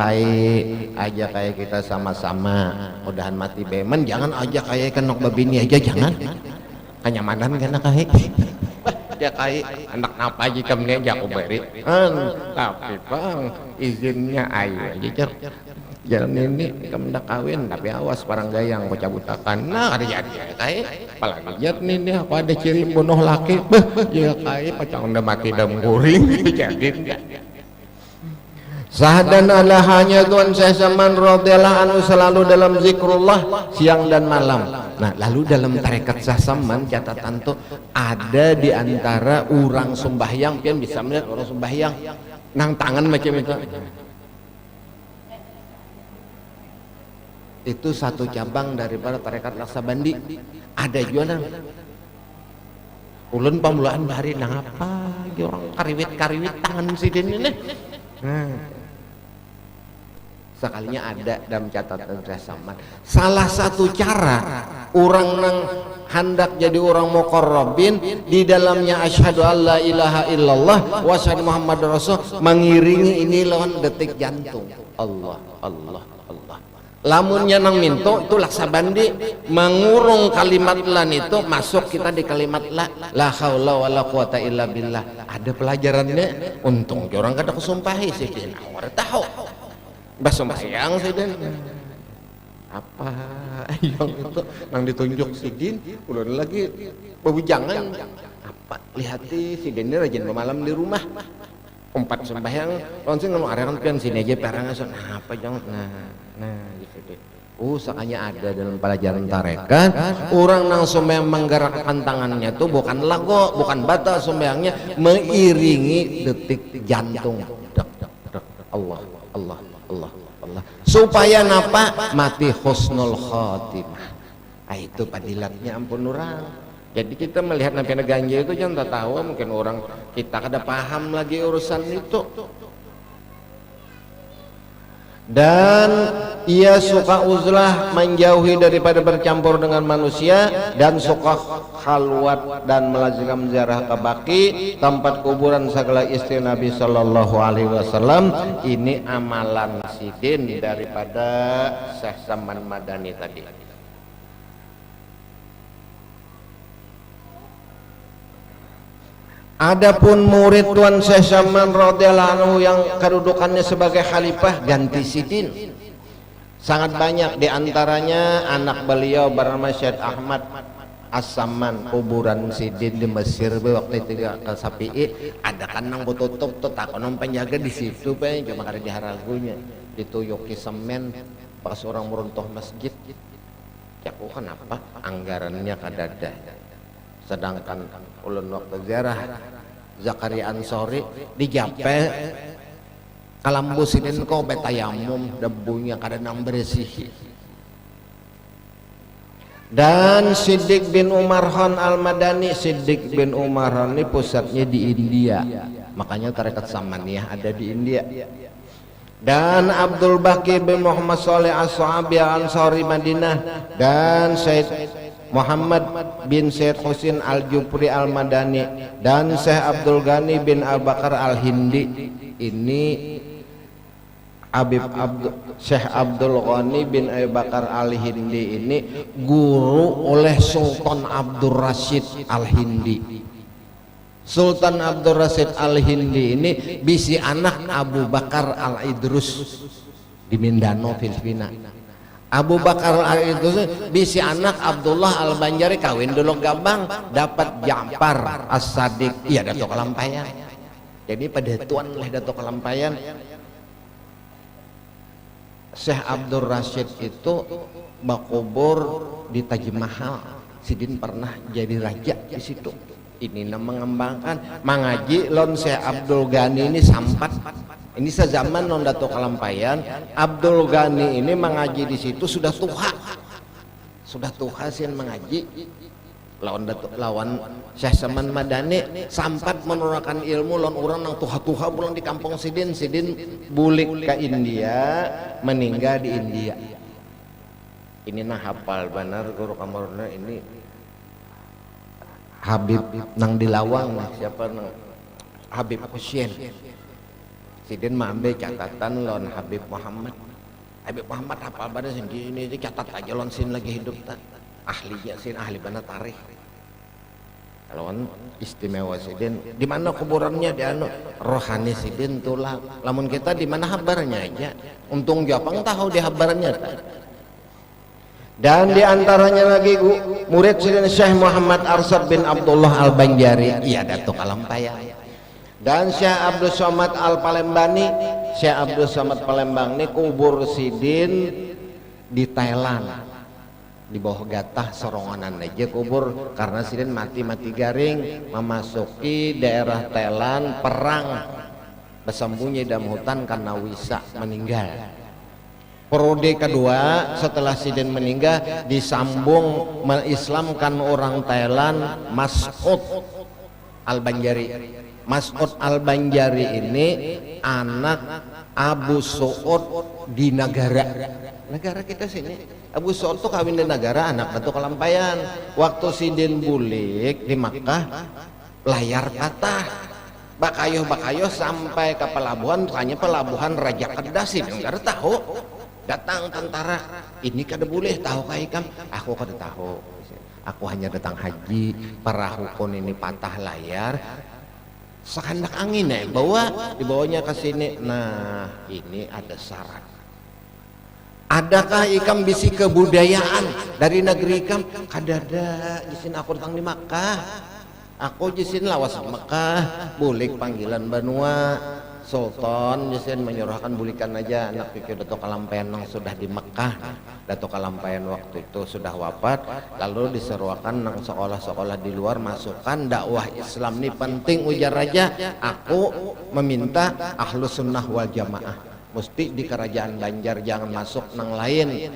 aja kayak kita sama-sama udahan mati bemen jangan aja kayak kenok babini aja jangan kenyamanan kena kayak ya kayak anak apa aja kemnya aja aku beri tapi bang izinnya ayo aja jalan ini kemendak kawin tapi awas parang gayang kau cabutakan nah ada jadi kayak apalagi jat nih aku ada ciri bunuh laki ya kayak pacang udah mati dan guring jadi Sahdan ala hanya Tuan Syekh Saman radhiyallahu anhu selalu dalam zikrullah siang dan malam. Nah, lalu dalam tarekat Syekh Saman catatan tuh ada di antara orang sembahyang, pian bisa melihat orang sembahyang nang tangan macam itu. Itu satu cabang daripada tarekat Naksabandi. Ada juga nang ulun pamulaan bahari nang apa orang kariwit tangan sidin ini. Sekalinya ada dalam catatan Syekh Saman. Salah satu cara orang nang hendak jadi orang muqarrabin di dalamnya asyhadu alla ilaha illallah wa asyhadu muhammadar rasul mengiringi ini lawan detik jantung. Allah Allah Allah. Lamunnya nang minto itu Laksabandi mengurung kalimat lan itu masuk kita di kalimat la haula wala quwata illa billah. Ada pelajarannya. Untung orang kada kesumpahi sih din. Ora tahu. Bas sembahyang sih din. Apa yang itu nang ditunjuk si din ulun lagi bebujangan apa lihati si din rajin malam di rumah umpat sembahyang langsung ngomong arekan pian sini aja perangan apa jangan nah gitu deh. Sakanya ada dalam pelajaran tarekat orang nang sembahyang menggerakkan tangannya tuh bukan lagu bukan bata sembahyangnya mengiringi detik jantung Allah Allah Allah Allah supaya napa mati husnul khotimah. Itu padilatnya ampun orang. Jadi kita melihat nabi ganja itu jangan tak tahu mungkin orang kita kada paham lagi urusan itu. Dan ia suka uzlah menjauhi daripada bercampur dengan manusia dan suka khalwat dan melazimkan ziarah ke baqi tempat kuburan segala istri Nabi sallallahu alaihi wasallam. Ini amalan sidin daripada Syekh Saman Madani tadi. Adapun murid Tuan Syekh Saman radhiyallahu anhu yang kedudukannya sebagai khalifah ganti sidin sangat banyak, diantaranya anak beliau bernama Syekh Ahmad As-Saman kuburan sidin di Mesir waktu itu ke Sapi'i ada kan nang tutup tuh takonom penjaga di situ pe cuma kada diharagunya dituyuki semen pas orang meruntuh masjid ya kenapa anggarannya kada ada. Sedangkan ulun waktu ziarah Zakaria Ansori dijape kalambu sidin ko betayamum debunya kada nang bersih. Dan Siddiq bin Umar Khan Al-Madani, Siddiq bin Umar Khan ini pusatnya di India, makanya tarekat Samaniyah ada di India. Dan Abdul Baqi bin Muhammad Saleh As-Sahabi Ansari Madinah dan Syekh Muhammad bin Syekh Husin Al-Jupri Al-Madani dan Syekh Abdul Ghani bin Al-Bakar Al-Hindi. Ini Syekh Abdul Ghani bin Al-Bakar Al-Hindi ini guru oleh Sultan Abdul Rashid Al-Hindi. Sultan Abdul Rashid Al-Hindi ini bisi anak Abu Bakar Al-Idrus di Mindanao, Filipina. Abu Bakar Al-Idrus bisi anak Abdullah Al-Banjari kawin dulu Gabang dapat Ja'far As-Sadiq. Iya Datuk Kelampayan. Jadi pada tuan oleh Datuk Kelampayan Syekh Abdul Rashid itu bakubur di Taj Mahal. Sidin pernah jadi raja di situ. Ini mengembangkan mengaji lon Syekh Abdul Ghani ini sampat. Ini sezaman non Datuk Kelampayan. Abdul Ghani ini mengaji di situ sudah tuha sih mengaji. Lawan Syekh Saman Madani sampat menurunkan ilmu lon orang nang tuha pulang di kampung Sidin bulik ke India meninggal di India. Ini nah hafal benar guru kamarna ini Habib nang dilawang siapa nang Habib Hussein. Sidin mambe catatan lon Habib Muhammad hafal pada sini ini catat aja lon sin lagi hidup tak ahlinya sin ahli benar tarikh. Lawan istimewa Sidin di mana kuburannya di anu rohani Sidin tulah lamun kita di mana habarnya aja untung Jepang tahu di habarnya tak. Dan diantaranya lagi murid Sidin Syekh Muhammad Arsad bin Abdullah Al-Banjari. Iya Datuk Kelampayan. Dan Syekh Abdul Somad Al Palembani, Syekh Abdul Somad Palembang ini kubur sidin di Thailand, di bawah gatah soronganan aja kubur, karena sidin mati garing memasuki daerah Thailand perang, bersembunyi dalam hutan karena Wisa meninggal. Periode kedua setelah sidin meninggal disambung mengislamkan orang Thailand Mas'ud Al-Banjari. Mas'ud Al-Banjari ini anak Abu Su'ud di negara kita sini. Abu Su'ud tuh kawin di negara, anak Batu Kalampayan. Waktu sidin bulik di Makkah, layar patah, bakayoh sampai ke pelabuhan, hanya pelabuhan Raja Kedah sih, negara tahu. Datang tentara, ini kada boleh tahu kaikam, aku kada tahu. Aku hanya datang haji, perahu pun ini patah layar. Sekandak angin dibawanya ke sini. Nah, ini ada syarat. Adakah ikam bisi kebudayaan dari negeri ikam? Kadada, jisin aku datang di Makkah. Aku jisin lawas di Makkah, bulik panggilan Banua. Sultan jisin menyuruhkan bulikan aja anak cucu Datuk Kalampayan yang sudah di Mekah. Datuk Kalampayan waktu itu sudah wafat, lalu diseruakan nang sekolah-sekolah di luar masukkan dakwah Islam ini penting, ujar raja. Aku meminta Ahlus Sunnah wal Jamaah mesti di kerajaan Banjar, jangan masuk nang lain.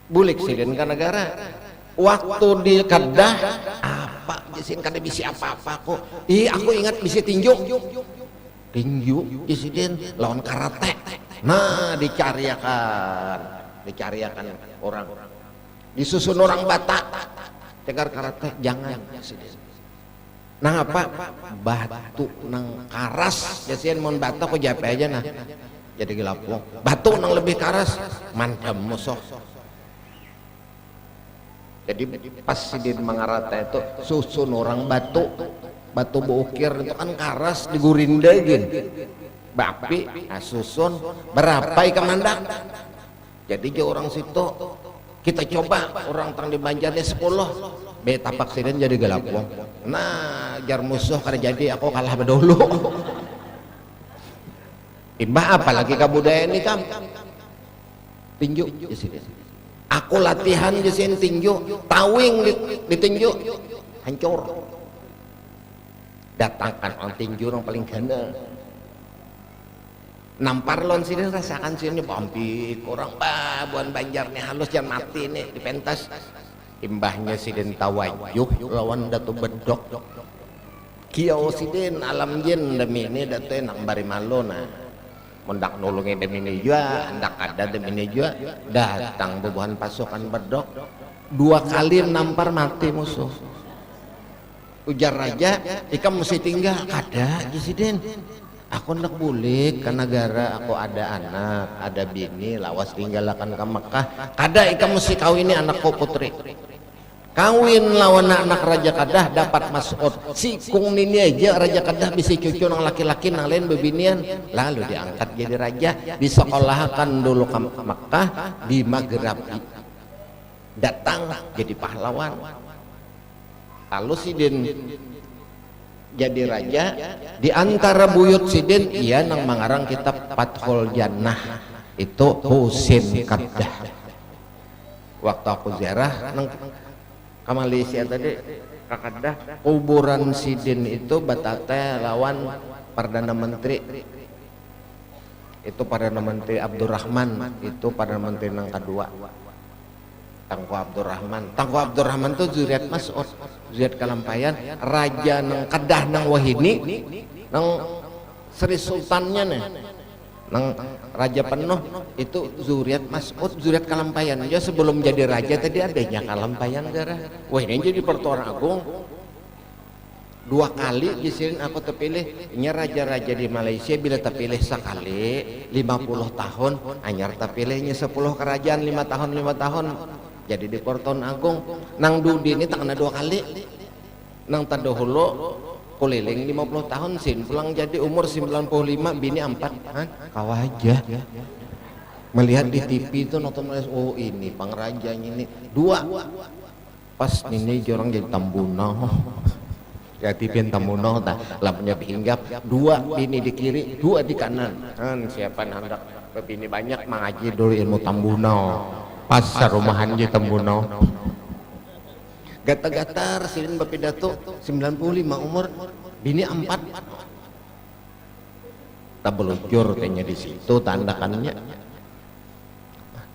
Bulik sidin ke negara. Waktu di Kedah apa jisin kada bisi apa-apa kok. Aku ingat bisi tinju disiden lawan karate. Nah, dicariakan orang, disusun orang Batak tegar karate, jangan disiden. Nah apa batu nang karas jasien mon Batak kok jape aja nah jadi gelapung, batu nang lebih karas mandam musuh. Jadi pas sidin mengarate itu susun orang batu bukir itu kan karas digurindagin bapi susun berapa ikan mandak. Jadi jo orang situ kita coba orang tang di Banjarnya 10 tapak sidin jadi gelapung. Nah jar musuh kada jadi aku kalah bedulu. Imbah apalagi kabudayaan ini kam tinju jisin. Aku latihan jisin tinju tawing ditinju hancur. Datangkan orang tinju orang paling ganda nampar lon sini rasakan sini pampik orang buan Banjarnya halus jangan mati nih di pentas. Imbahnya sidin tawajuh lawan Datu Bedok kiau sidin alam jin demi ini Datu enak bari malu nah mendak nulungi demi ini juga hendak ada demi ini juga datang bebuhan pasukan Bedok 2 kali nampar mati musuh. Ujar raja, ikam mesti tinggal kada jisidin. Aku nak bulik ke negara, aku ada anak, ada bini, lawas tinggalkan ke Mekah. Kada ikam mesti kawin ini anakku putri. Kawin lawan anak Raja Kedah dapat Mas'ud. Sikung ini aja Raja Kedah bisa cucu nang laki-laki nang lain bebinian. Lalu diangkat jadi raja, disekolahkan dulu ke Mekah di Maghrabi. Datang jadi pahlawan. Lalu sidin jadi raja di antara buyut sidin ia nang mengarang kitab Fathul Jannah itu Husin Kedah. Waktu aku ziarah nang ke Malaysia tadi ke Kedah, kuburan sidin itu batate lawan Perdana Menteri itu Perdana Menteri Abdurrahman, itu Perdana Menteri nang kedua Tangku Abdurrahman tuh zuriat Mas'ud, zuriat Kalampayan, raja nang Kedah nang Wahini, nang Sri Sultannya nih, nang raja penuh itu zuriat Mas'ud, zuriat Kalampayan. Ya sebelum jadi raja tadi adanya Kalampayan gara. Wah ini jadi pertuaran agung. 2 kali jisirin aku terpilih. Ini raja-raja di Malaysia bila terpilih sekali 50 tahun, anyar terpilihnya 10 kerajaan 5 tahun. Jadi di Pertuaran Agung nang Dudi ini tak kena 2 kali. Nang tadahulu keliling 50 tahun sin pulang jadi umur 95 bini 4. Kau aja melihat di TV itu nonton, oh ini pangrajanya ini 2 pas ini jorang jadi Tambunau Jadi pintamuno tah lamunnya hinggap dua bini di kiri, dua di kanan. Kan siapa hendak bini banyak mengaji dulu ilmu tambuno. Pas sarumahan di tambuno. Gatar-gatar silin bapidato 95 umur, bini 4. Tak belucur kayaknya di situ tandakannya.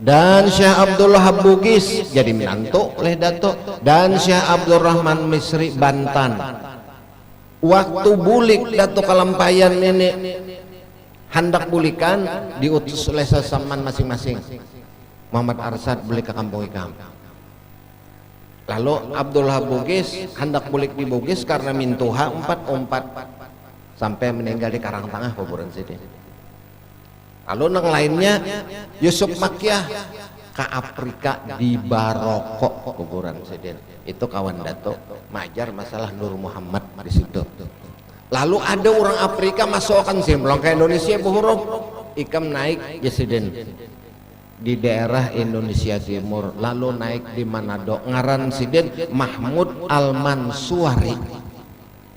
Dan Syekh Abdullah Bugis jadi menantu oleh Dato, dan Syekh Abdurrahman Misri Bantan. Waktu bulik Dato Kalampayan ini hendak bulikan diutus oleh sesaman masing-masing. Muhammad Arsad bulik ke kampung Ikam. Lalu Abdullah Bugis hendak bulik di Bugis karena mintuha umpat sampai meninggal di Karangtengah kuburan sini. Lalu yang lainnya Yusuf Makyah ke Afrika di Baroko kuburan seden. Itu kawan Dato majar masalah Nur Muhammad di situ. Lalu ada orang Afrika masukkan simplong ke Indonesia buhuruf Ikam naik Jesiden di daerah Indonesia Timur, lalu naik di Manado ngaran siden Mahmud Al-Mansuari.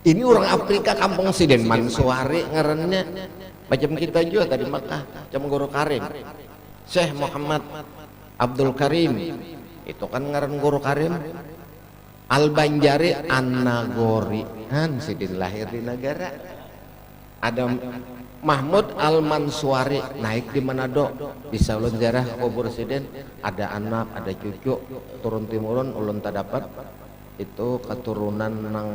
Ini orang Afrika kampung siden Mansuari ngarannya macam kita juga tadi Makkah, macam Guru Karim, Syekh Muhammad Abdul Karim, itu kan ngaran Guru Karim. Al-Banjari An-Nagori, kan sidin lahir di negara. Ada Mahmud Al-Mansuari naik di Manado, di Saulun Zarah kubur sidin, ada anak, ada cucu, turun timurun ulun tak dapat, itu keturunan nang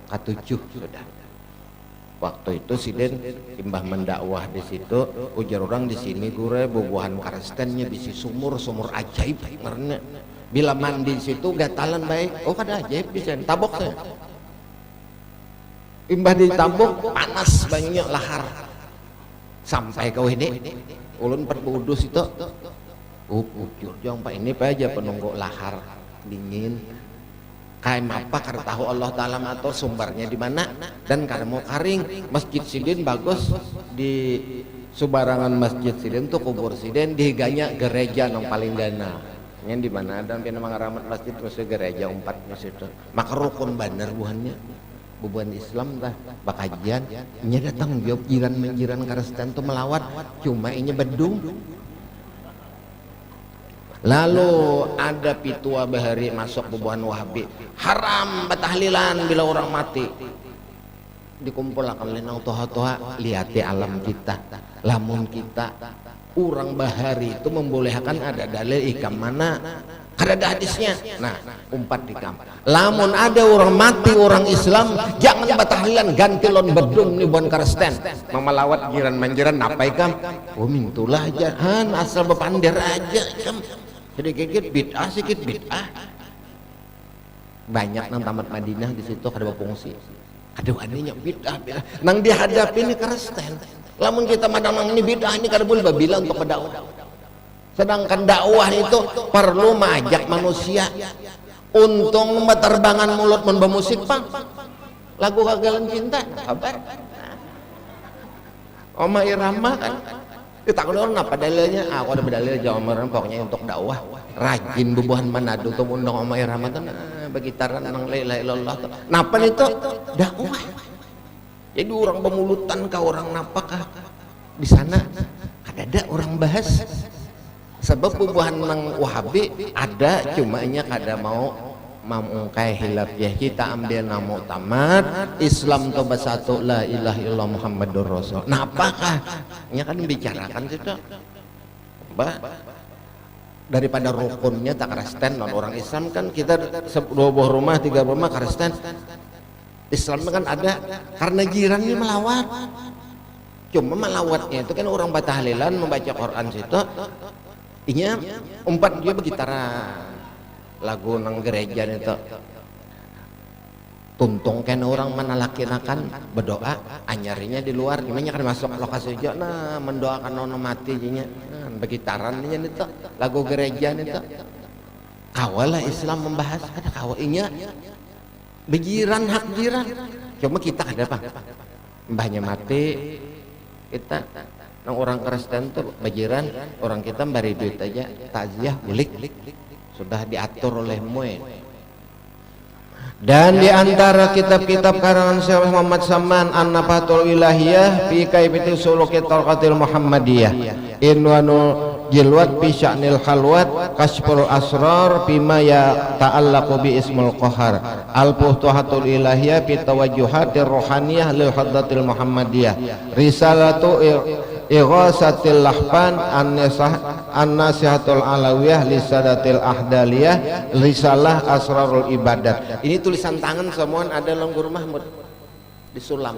katujuh sudah. Waktu itu siden imbah mendakwah di situ, ujar orang di sini gure bubuhan karastennya bisi sumur ajaib karena bila mandi di situ gatalan baik. Oh kada ajaib bisa tabok saya. Imbah ditabok panas banyak lahar. Sampai kau ini ulun perbudus itu. Ujur jong pak ini pak aja penunggu lahar dingin. Kain apa karena tahu Allah Ta'ala atau sumbernya di mana, dan karena mau karing Masjid Sidin bagus di subarangan Masjid Sidin tuh kubur Sidin dihiganya gereja yang paling dana yang di mana ada pina mangaramat masjid terus gereja 4 di situ maka rukun bener bubuhan Islam dah bakajian nya datang jawab jiran menjiran karestan tuh melawat cuma ini bedung. Lalu ada pitua bahari masuk bubuhan Wahabi, haram batahlilan bila orang mati. Dikumpulkan lenang toha-toha, lihat alam kita, lamun kita orang bahari itu membolehkan ada dalil ikam mana, kada ada hadisnya. Nah, umpat ikam. Lamun ada orang mati orang Islam, jangan batahlilan ganti lon bedung nih buan karesten. Memelawat jiran manjiran apa ikam? Oh mintulah aja, asal bepander aja ikam. Jadi kikit bid'ah sikit bid'ah. Banyak nang tamat Madinah di situ kada berfungsi. Aduh aninya bid'ah. Nang dihadapi ini karesten. Lamun kita madang nang ini bid'ah ini kada boleh babila untuk berdakwah. Sedangkan dakwah itu perlu mengajak manusia. Untung terbangan mulut mun bermusik pang. Lagu Kagalan Cinta, kabar. Oma Irama kan. Kita orang apa dalilnya? Aku ada berdalil Jawa Barat pokoknya untuk dakwah. Rajin bubuhan Manado tuh undang Oma Irama tuh begitaran nang la ilaha illallah tuh. Napa itu? Dakwah. Jadi orang pemulutan ke orang napakah di sana ada orang bahas. Sebab bubuhan nang Wahabi ada cuma nya kada mau mengungkai hilaf ya kita ambil nama tamat Islam toba satu la ilaha illallah Muhammadur Rasul. Nah apakah nya kan bicarakan situ daripada rukunnya tak karesten non orang Islam kan kita 2 buah rumah 3 rumah karesten. Islam kan ada karena jirannya melawat. Cuma melawatnya itu kan orang batahlilan membaca Quran situ inya umpat dia begitaran lagu nang gereja itu tuntung kan orang menalakinakan berdoa anyarinya di luar gimana kan masuk lokasi aja nah mendoakan nono mati nya begitaran nya itu lagu gereja itu kawalah Islam membahas ada kawainya bejiran hak jiran cuma kita ada apa mbahnya mati kita nang orang Kristen tuh bejiran orang kita beri duit aja takziah bulik sudah diatur oleh mue. Dan di antara kitab-kitab karangan Syekh Muhammad Saman An-Nafatul Ilahiyah fi Kaifiyati Suluki Tarqatil Muhammadiyah, Inwanul Jilwat fi Sya'nil Khalwat, Kasful Asrar bima ya ta'allaqu bi Ismul Qahar, Al-Futuhatul Ilahiyah fi Tawajjuhatir Ruhaniyah lil Hadratil Muhammadiyah, Risalatu Ighasatil Lahfan An-Nasihatul Alawiyah Lisadatil Ahdaliyah, Risalah Asrarul Ibadat. Ini tulisan tangan semua ada dalam Guru Mahmud disulam.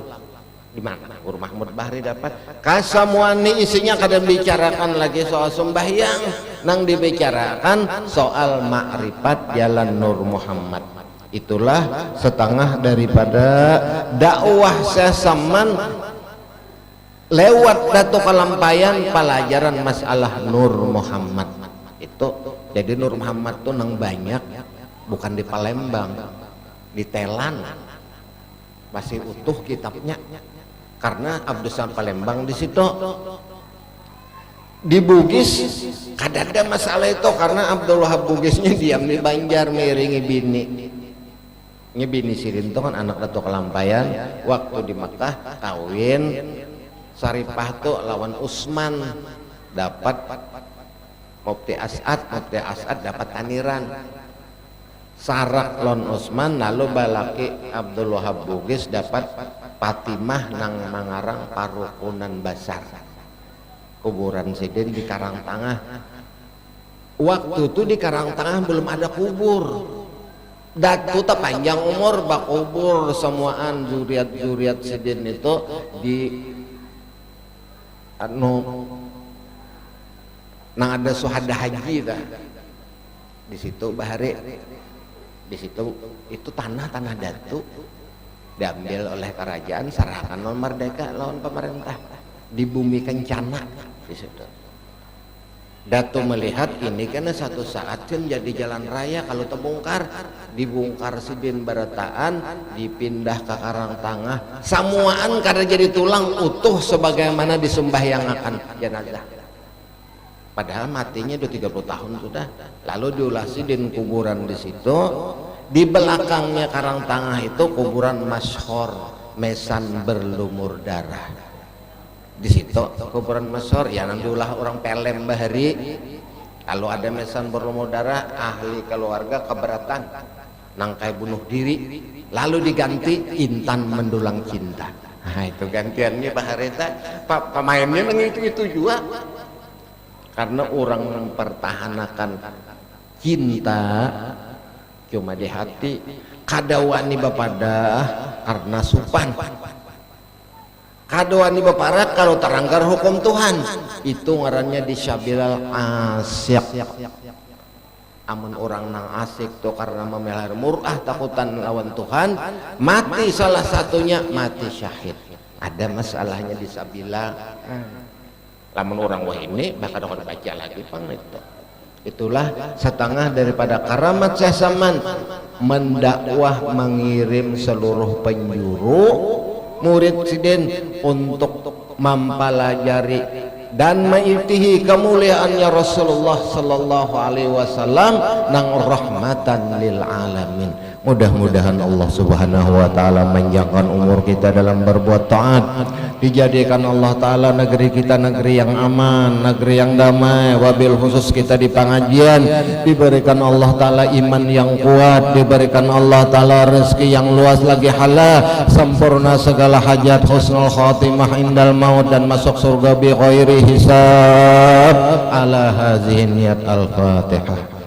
Di mana Guru Mahmud Bahri dapat? Kasamuani isinya kadang bicarakan lagi soal sembahyang, nang dibicarakan soal makrifat jalan Nur Muhammad. Itulah setengah daripada dakwah Saman lewat Datuk Kalampayan pelajaran masalah Nur Muhammad itu. Jadi Nur Muhammad tuh nang banyak, bukan di Palembang, di Telan masih utuh kitabnya, karena Abdus Samad Palembang di situ. Di Bugis kadada masalah itu karena Abdul Wahab Bugisnya diam di Banjar miringi bini Sirin itu kan anak Datuk Kalampayan. Waktu di Mekah kawin Saripah tuh lawan Usman, dapat Mufti As'ad dapat taniran. Sarak lon Usman, lalu balaki Abdul Wahab Bugis dapat Fatimah nang Mangarang Parukunan Basar. Kuburan Sidin di Karangtangah. Waktu itu di Karangtangah belum ada kubur. Datu tak panjang umur bak kubur semuaan zuriat Sidin itu di nang ada suhada haji dah. Di situ Bahari, di situ itu tanah Datu diambil oleh kerajaan, serahkan lawan merdeka lawan pemerintah, di bumi Kencana di situ. Datu melihat ini karena satu saat jadi jalan raya kalau terbongkar, dibongkar Sidin Barataan, dipindah ke Karangtangah, samuaan karena jadi tulang utuh sebagaimana disembahyangakan jenazah. Padahal matinya udah 30 tahun sudah. Lalu diulah Sidin kuburan di situ. Di belakangnya Karangtangah itu kuburan masyhur Mesan Berlumur Darah. Di situ kuburan masyhur ya nanti ulah orang Pelem Bahari. Kalau ada Mesan Berlumur Darah, ahli keluarga keberatan nangkai bunuh diri, lalu diganti Intan Mendulang Cinta. Nah itu gantiannya Bahari. Pemainnya nang itu juga. Karena orang mempertahankan cinta cuma di hati, kadawani bapada karena supan, kadawani baparak kalau teranggar hukum Tuhan, itu ngarannya disyabilal asyak. Amun orang nang asik tuh karena memelihara murah takutan lawan Tuhan, mati salah satunya mati syahid. Ada masalahnya di sabila. Lamun orang wah ini bakal baca lagi pang itu. Itulah setengah daripada karamat Syekh Saman, mendakwah, mengirim seluruh penjuru murid Sidin untuk mempelajari dan mengikuti kemuliaannya Rasulullah sallallahu alaihi wasallam nang rahmatan lil alamin. Mudah-mudahan Allah Subhanahu wa taala menjangkan umur kita dalam berbuat taat, dijadikan Allah taala negeri kita negeri yang aman, negeri yang damai, wabil khusus kita di pengajian diberikan Allah taala iman yang kuat, diberikan Allah taala rezeki yang luas lagi halal, sempurna segala hajat, husnul khatimah indal maut, dan masuk surga bi ghairi hisab. Ala hazihi niyat al-Fatihah.